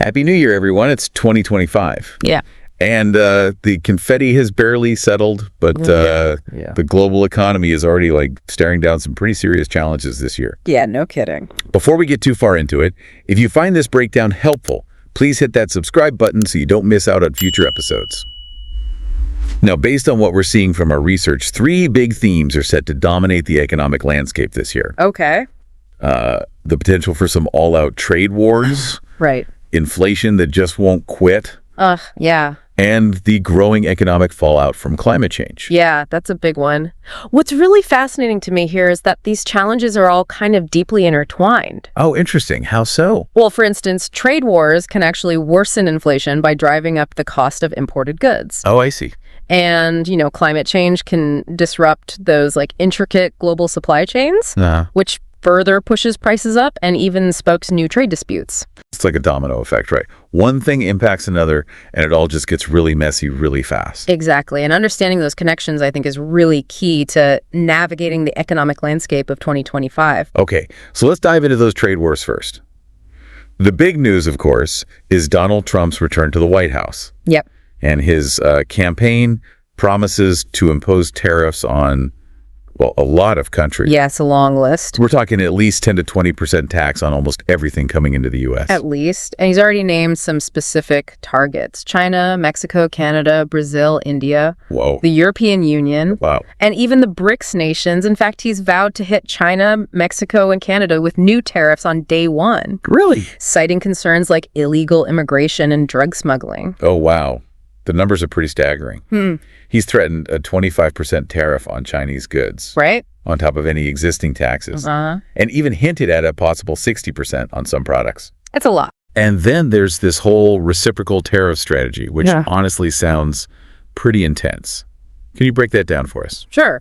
Happy New Year, everyone. It's 2025. Yeah. And the confetti has barely settled, but the global economy is already staring down some pretty serious challenges this year. Yeah, no kidding. Before we get too far into it, if you find this breakdown helpful, please hit that subscribe button so you don't miss out on future episodes. Now, based on what we're seeing from our research, 3 big themes are set to dominate the economic landscape this year. Okay. The potential for some all-out trade wars. Right. Inflation that just won't quit. Yeah. And the growing economic fallout from climate change. Yeah, that's a big one. What's really fascinating to me here is that these challenges are all kind of deeply intertwined. Oh, interesting. How so? Well, for instance, trade wars can actually worsen inflation by driving up the cost of imported goods. Oh, I see. And, climate change can disrupt those intricate global supply chains, which further pushes prices up and even spokes new trade disputes. It's like a domino effect, right? One thing impacts another, and it all just gets really messy really fast. Exactly. And understanding those connections, I think, is really key to navigating the economic landscape of 2025. Okay, so let's dive into those trade wars first. The big news, of course, is Donald Trump's return to the White House. Yep. And his campaign promises to impose tariffs on, a lot of countries. Yes, a long list. We're talking at least 10 to 20% tax on almost everything coming into the U.S. At least. And he's already named some specific targets. China, Mexico, Canada, Brazil, India. Whoa. The European Union. Wow. And even the BRICS nations. In fact, he's vowed to hit China, Mexico, and Canada with new tariffs on day one. Really? Citing concerns like illegal immigration and drug smuggling. Oh, wow. The numbers are pretty staggering. He's threatened a 25% tariff on Chinese goods. Right. On top of any existing taxes. And even hinted at a possible 60% on some products. It's a lot. And then there's this whole reciprocal tariff strategy, which honestly sounds pretty intense. Can you break that down for us? Sure.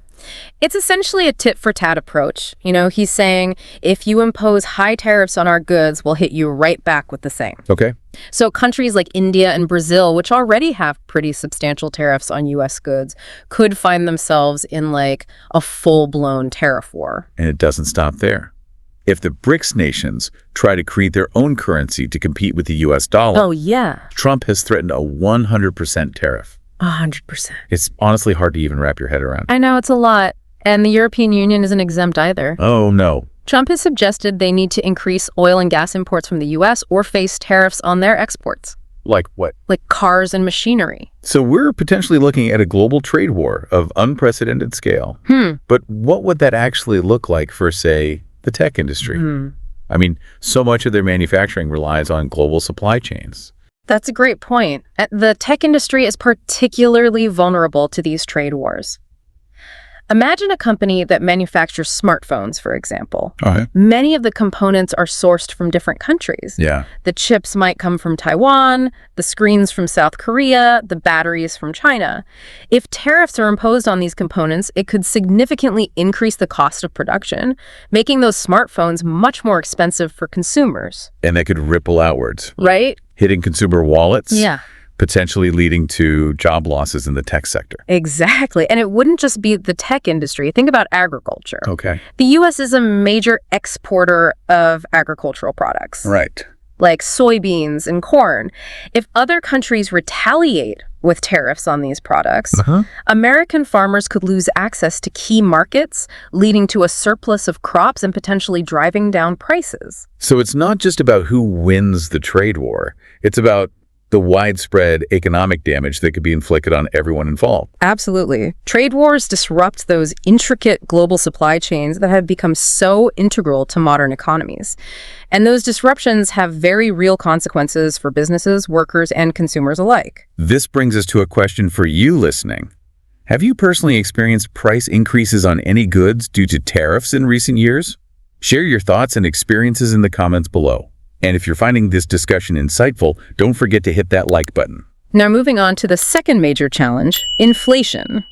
It's essentially a tit-for-tat approach. He's saying, if you impose high tariffs on our goods, we'll hit you right back with the same. Okay. So countries like India and Brazil, which already have pretty substantial tariffs on U.S. goods, could find themselves in a full-blown tariff war. And it doesn't stop there. If the BRICS nations try to create their own currency to compete with the U.S. dollar, Trump has threatened a 100% tariff. 100%. It's honestly hard to even wrap your head around. I know, it's a lot. And the European Union isn't exempt either. Oh, no. Trump has suggested they need to increase oil and gas imports from the U.S. or face tariffs on their exports. Like what? Like cars and machinery. So we're potentially looking at a global trade war of unprecedented scale. But what would that actually look like for, say, the tech industry? I mean, so much of their manufacturing relies on global supply chains. That's a great point. The tech industry is particularly vulnerable to these trade wars. Imagine a company that manufactures smartphones, for example. All right. Many of the components are sourced from different countries. Yeah. The chips might come from Taiwan, the screens from South Korea, the batteries from China. If tariffs are imposed on these components, it could significantly increase the cost of production, making those smartphones much more expensive for consumers. And that could ripple outwards. Right? Hitting consumer wallets. Yeah. Potentially leading to job losses in the tech sector. Exactly. And it wouldn't just be the tech industry. Think about agriculture. Okay. The U.S. is a major exporter of agricultural products. Right. Like soybeans and corn. If other countries retaliate with tariffs on these products, American farmers could lose access to key markets, leading to a surplus of crops and potentially driving down prices. So it's not just about who wins the trade war. It's about the widespread economic damage that could be inflicted on everyone involved. Absolutely. Trade wars disrupt those intricate global supply chains that have become so integral to modern economies. And those disruptions have very real consequences for businesses, workers, and consumers alike. This brings us to a question for you listening. Have you personally experienced price increases on any goods due to tariffs in recent years? Share your thoughts and experiences in the comments below. And if you're finding this discussion insightful, don't forget to hit that like button. Now moving on to the second major challenge, inflation.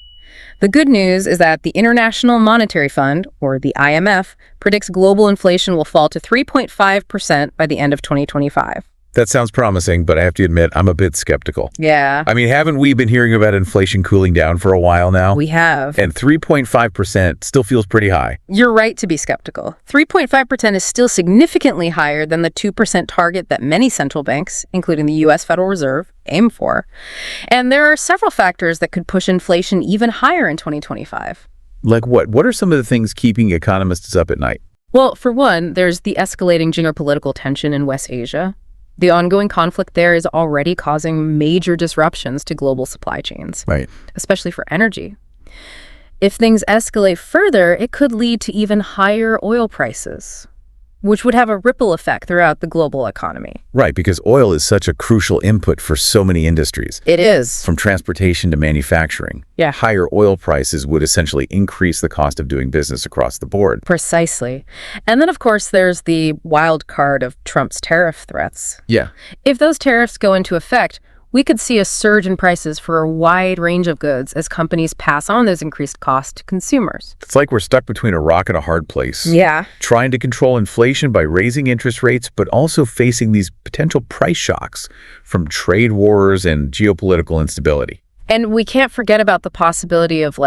The good news is that the International Monetary Fund, or the IMF, predicts global inflation will fall to 3.5% by the end of 2025. That sounds promising, but I have to admit, I'm a bit skeptical. Yeah, I mean, haven't we been hearing about inflation cooling down for a while now? we have. And 3.5% still feels pretty high. You're right to be skeptical. 3.5% is still significantly higher than the 2% target that many central banks, including the U.S. Federal Reserve, aim for. And there are several factors that could push inflation even higher in 2025. Like what? What are some of the things keeping economists up at night? Well, for one, there's the escalating geopolitical tension in West Asia. The ongoing conflict there is already causing major disruptions to global supply chains, Right. especially for energy. If things escalate further, it could lead to even higher oil prices, which would have a ripple effect throughout the global economy. Right, because oil is such a crucial input for so many industries. It is. From transportation to manufacturing. Yeah. Higher oil prices would essentially increase the cost of doing business across the board. Precisely. And then, of course, there's the wild card of Trump's tariff threats. Yeah. If those tariffs go into effect, we could see a surge in prices for a wide range of goods as companies pass on those increased costs to consumers. It's like we're stuck between a rock and a hard place. Yeah. Trying to control inflation by raising interest rates, but also facing these potential price shocks from trade wars and geopolitical instability. And we can't forget about the possibility of,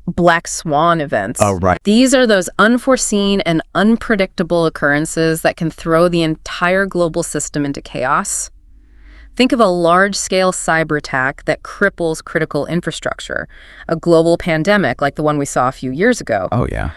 black swan events. Oh, right. These are those unforeseen and unpredictable occurrences that can throw the entire global system into chaos. Think of a large-scale cyber attack that cripples critical infrastructure, a global pandemic like the one we saw a few years ago, Oh, yeah.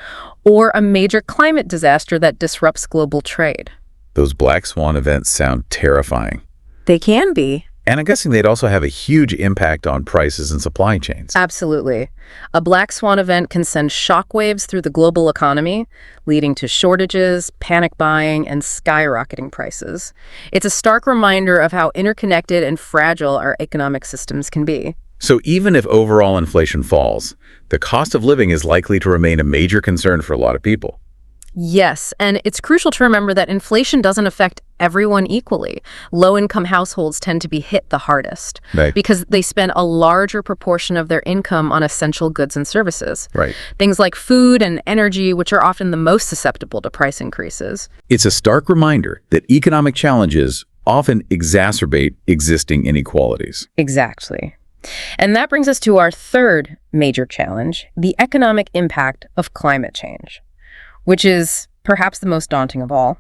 or a major climate disaster that disrupts global trade. Those black swan events sound terrifying. They can be. And I'm guessing they'd also have a huge impact on prices and supply chains. Absolutely. A black swan event can send shockwaves through the global economy, leading to shortages, panic buying, and skyrocketing prices. It's a stark reminder of how interconnected and fragile our economic systems can be. So even if overall inflation falls, the cost of living is likely to remain a major concern for a lot of people. Yes, and it's crucial to remember that inflation doesn't affect everyone equally. Low-income households tend to be hit the hardest Right. because they spend a larger proportion of their income on essential goods and services. Right. Things like food and energy, which are often the most susceptible to price increases. It's a stark reminder that economic challenges often exacerbate existing inequalities. Exactly. And that brings us to our third major challenge, the economic impact of climate change, which is perhaps the most daunting of all.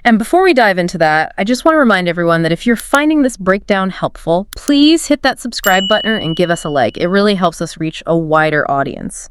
And before we dive into that, I just want to remind everyone that if you're finding this breakdown helpful, please hit that subscribe button and give us a like. It really helps us reach a wider audience.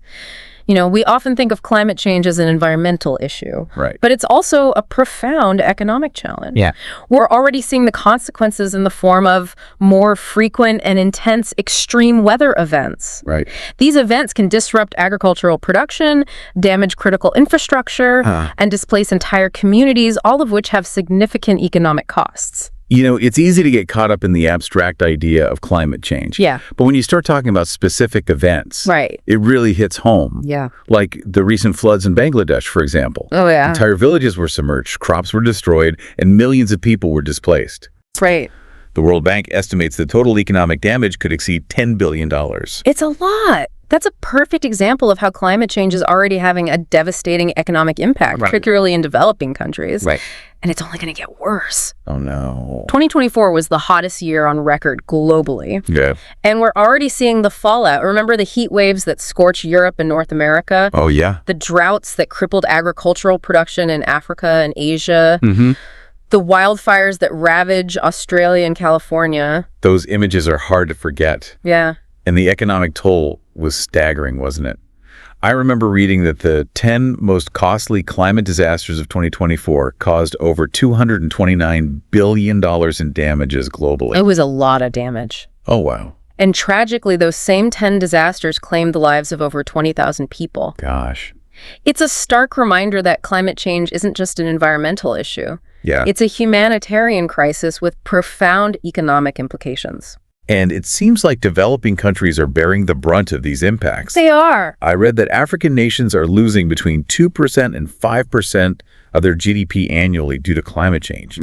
You know, we often think of climate change as an environmental issue, Right. but it's also a profound economic challenge. Yeah. We're already seeing the consequences in the form of more frequent and intense extreme weather events. Right. These events can disrupt agricultural production, damage critical infrastructure, and displace entire communities, all of which have significant economic costs. You know, it's easy to get caught up in the abstract idea of climate change. Yeah. But when you start talking about specific events, Right. it really hits home. Yeah. Like the recent floods in Bangladesh, for example. Oh, yeah. Entire villages were submerged, crops were destroyed, and millions of people were displaced. Right. The World Bank estimates the total economic damage could exceed $10 billion. It's a lot. That's a perfect example of how climate change is already having a devastating economic impact, particularly in developing countries. Right. And it's only going to get worse. Oh, no. 2024 was the hottest year on record globally. Yeah. And we're already seeing the fallout. Remember the heat waves that scorched Europe and North America? Oh, yeah. The droughts that crippled agricultural production in Africa and Asia? Mm-hmm. The wildfires that ravage Australia and California? Those images are hard to forget. Yeah. And the economic toll was staggering, wasn't it? I remember reading that the 10 most costly climate disasters of 2024 caused over $229 billion in damages globally. It was a lot of damage. Oh, wow. And tragically, those same 10 disasters claimed the lives of over 20,000 people. Gosh. It's a stark reminder that climate change isn't just an environmental issue. Yeah. It's a humanitarian crisis with profound economic implications. And it seems like developing countries are bearing the brunt of these impacts. They are. I read that African nations are losing between 2% and 5% of their GDP annually due to climate change.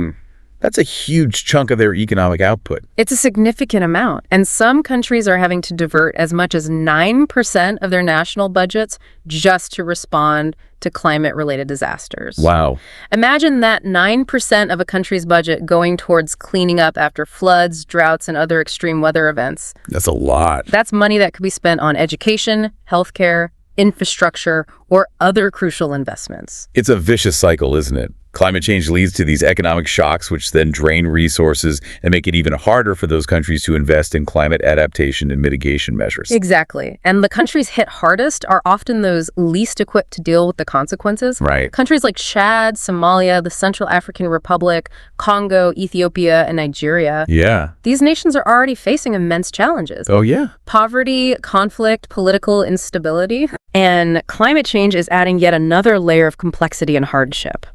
That's a huge chunk of their economic output. It's a significant amount, and some countries are having to divert as much as 9% of their national budgets just to respond to climate-related disasters. Wow. Imagine that 9% of a country's budget going towards cleaning up after floods, droughts, and other extreme weather events. That's a lot. That's money that could be spent on education, healthcare, infrastructure, or other crucial investments. It's a vicious cycle, isn't it? Climate change leads to these economic shocks, which then drain resources and make it even harder for those countries to invest in climate adaptation and mitigation measures. Exactly. And the countries hit hardest are often those least equipped to deal with the consequences. Right. Countries like Chad, Somalia, the Central African Republic, Congo, Ethiopia, and Nigeria. Yeah. These nations are already facing immense challenges. Oh, yeah. Poverty, conflict, political instability, and climate change is adding yet another layer of complexity and hardship.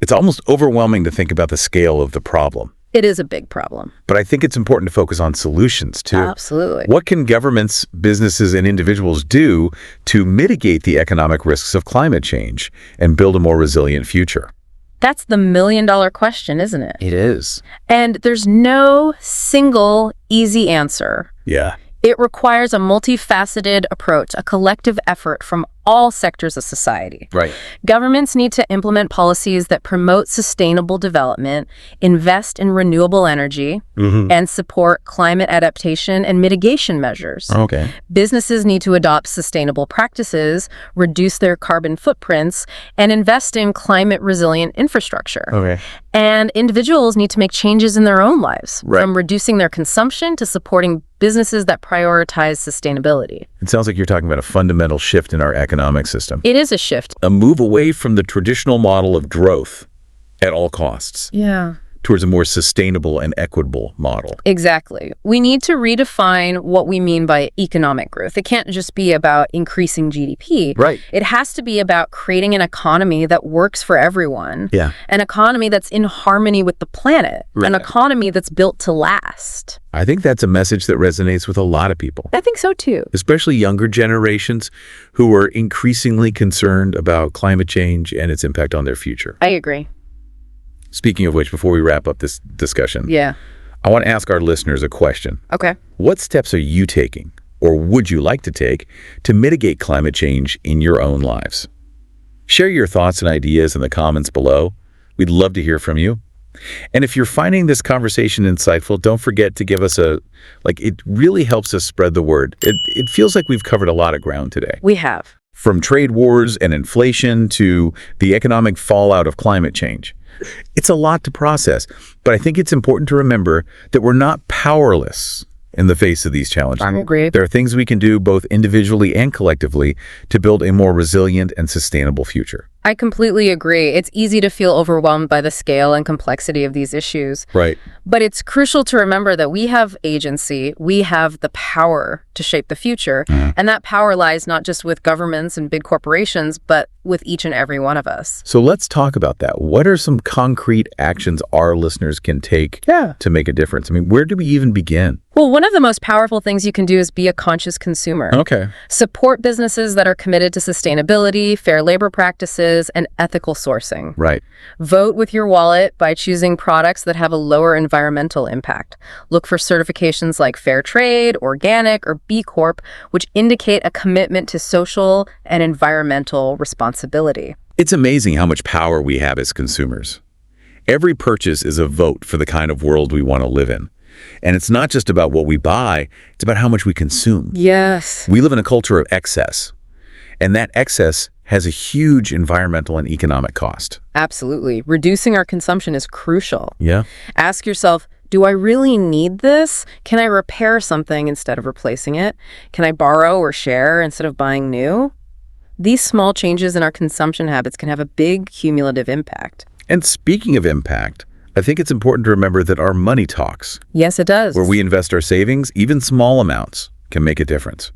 It's almost overwhelming to think about the scale of the problem. It is a big problem. But I think it's important to focus on solutions, too. Absolutely. What can governments, businesses, and individuals do to mitigate the economic risks of climate change and build a more resilient future? That's the million-dollar question, isn't it? It is. And there's no single easy answer. Yeah. It requires a multifaceted approach, a collective effort from all sectors of society. Right. Governments need to implement policies that promote sustainable development, invest in renewable energy, and support climate adaptation and mitigation measures. Okay. Businesses need to adopt sustainable practices, reduce their carbon footprints, and invest in climate-resilient infrastructure. Okay. And individuals need to make changes in their own lives, Right. from reducing their consumption to supporting businesses that prioritize sustainability. It sounds like you're talking about a fundamental shift in our economic system. It is a shift. A move away from the traditional model of growth at all costs Yeah. towards a more sustainable and equitable model. Exactly. We need to redefine what we mean by economic growth. It can't just be about increasing GDP. Right. It has to be about creating an economy that works for everyone. Yeah. An economy that's in harmony with the planet. Right. An economy that's built to last. I think that's a message that resonates with a lot of people, I think so too. especially younger generations who are increasingly concerned about climate change and its impact on their future. I agree. Speaking of which, before we wrap up this discussion, Yeah. I want to ask our listeners a question. Okay. What steps are you taking, or would you like to take, to mitigate climate change in your own lives? Share your thoughts and ideas in the comments below. We'd love to hear from you. And if you're finding this conversation insightful, don't forget to give us it really helps us spread the word. It feels like we've covered a lot of ground today. We have. From trade wars and inflation to the economic fallout of climate change. It's a lot to process, but I think it's important to remember that we're not powerless in the face of these challenges. I agree. There are things we can do both individually and collectively to build a more resilient and sustainable future. I completely agree. It's easy to feel overwhelmed by the scale and complexity of these issues. Right. But it's crucial to remember that we have agency, we have the power to shape the future, and that power lies not just with governments and big corporations, but with each and every one of us. So let's talk about that. What are some concrete actions our listeners can take to make a difference? I mean, where do we even begin? Well, one of the most powerful things you can do is be a conscious consumer. Okay. Support businesses that are committed to sustainability, fair labor practices, and ethical sourcing. Right. Vote with your wallet by choosing products that have a lower environmental impact. Look for certifications like Fair Trade, Organic, or B Corp, which indicate a commitment to social and environmental responsibility. It's amazing how much power we have as consumers. Every purchase is a vote for the kind of world we want to live in. And it's not just about what we buy, it's about how much we consume. Yes. We live in a culture of excess, and that excess has a huge environmental and economic cost. Absolutely. Reducing our consumption is crucial. Yeah. Ask yourself, do I really need this? Can I repair something instead of replacing it? Can I borrow or share instead of buying new? These small changes in our consumption habits can have a big cumulative impact. And speaking of impact, I think it's important to remember that our money talks. Yes, it does. Where we invest our savings, even small amounts, can make a difference.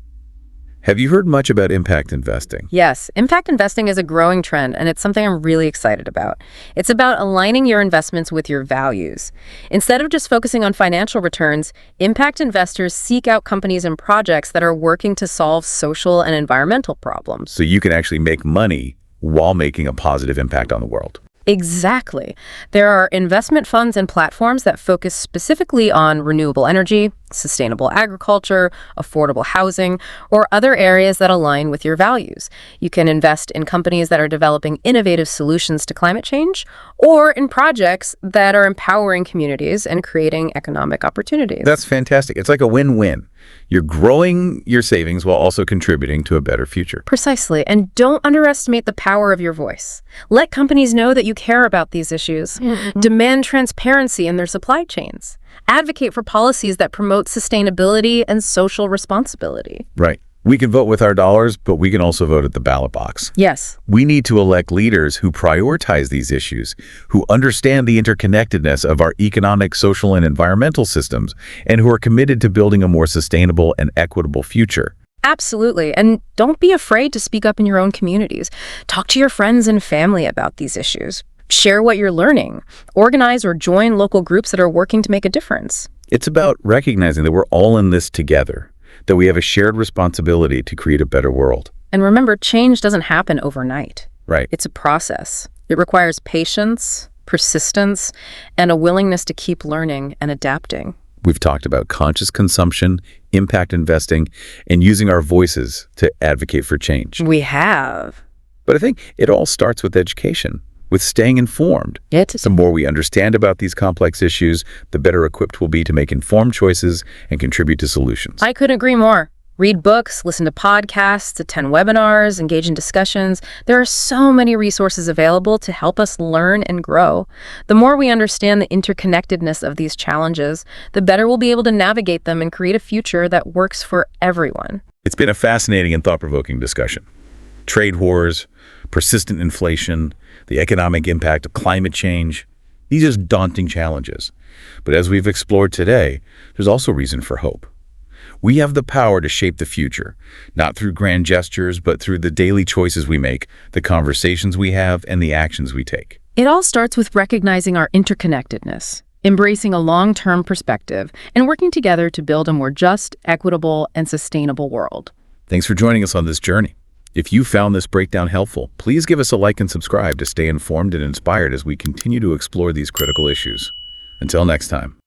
Have you heard much about impact investing? Yes, impact investing is a growing trend, and it's something I'm really excited about. It's about aligning your investments with your values. Instead of just focusing on financial returns, impact investors seek out companies and projects that are working to solve social and environmental problems. So you can actually make money while making a positive impact on the world. Exactly. There are investment funds and platforms that focus specifically on renewable energy, sustainable agriculture, affordable housing, or other areas that align with your values. You can invest in companies that are developing innovative solutions to climate change, or in projects that are empowering communities and creating economic opportunities. That's fantastic. It's like a win-win. You're growing your savings while also contributing to a better future. Precisely. And don't underestimate the power of your voice. Let companies know that you care about these issues. Demand transparency in their supply chains. Advocate for policies that promote sustainability and social responsibility. Right. We can vote with our dollars, but we can also vote at the ballot box. Yes. We need to elect leaders who prioritize these issues, who understand the interconnectedness of our economic, social, and environmental systems, and who are committed to building a more sustainable and equitable future. Absolutely. And don't be afraid to speak up in your own communities. Talk to your friends and family about these issues. Share what you're learning. Organize or join local groups that are working to make a difference. It's about recognizing that we're all in this together, that we have a shared responsibility to create a better world. And remember, change doesn't happen overnight. Right. It's a process. It requires patience, persistence, and a willingness to keep learning and adapting. We've talked about conscious consumption, impact investing, and using our voices to advocate for change. We have. But I think it all starts with education, with staying informed. The more we understand about these complex issues, the better equipped we'll be to make informed choices and contribute to solutions. I couldn't agree more. Read books, listen to podcasts, attend webinars, engage in discussions. There are so many resources available to help us learn and grow. The more we understand the interconnectedness of these challenges, the better we'll be able to navigate them and create a future that works for everyone. It's been a fascinating and thought-provoking discussion. Trade wars, persistent inflation, the economic impact of climate change. These are daunting challenges. But as we've explored today, there's also reason for hope. We have the power to shape the future, not through grand gestures, but through the daily choices we make, the conversations we have, and the actions we take. It all starts with recognizing our interconnectedness, embracing a long-term perspective, and working together to build a more just, equitable, and sustainable world. Thanks for joining us on this journey. If you found this breakdown helpful, please give us a like and subscribe to stay informed and inspired as we continue to explore these critical issues. Until next time.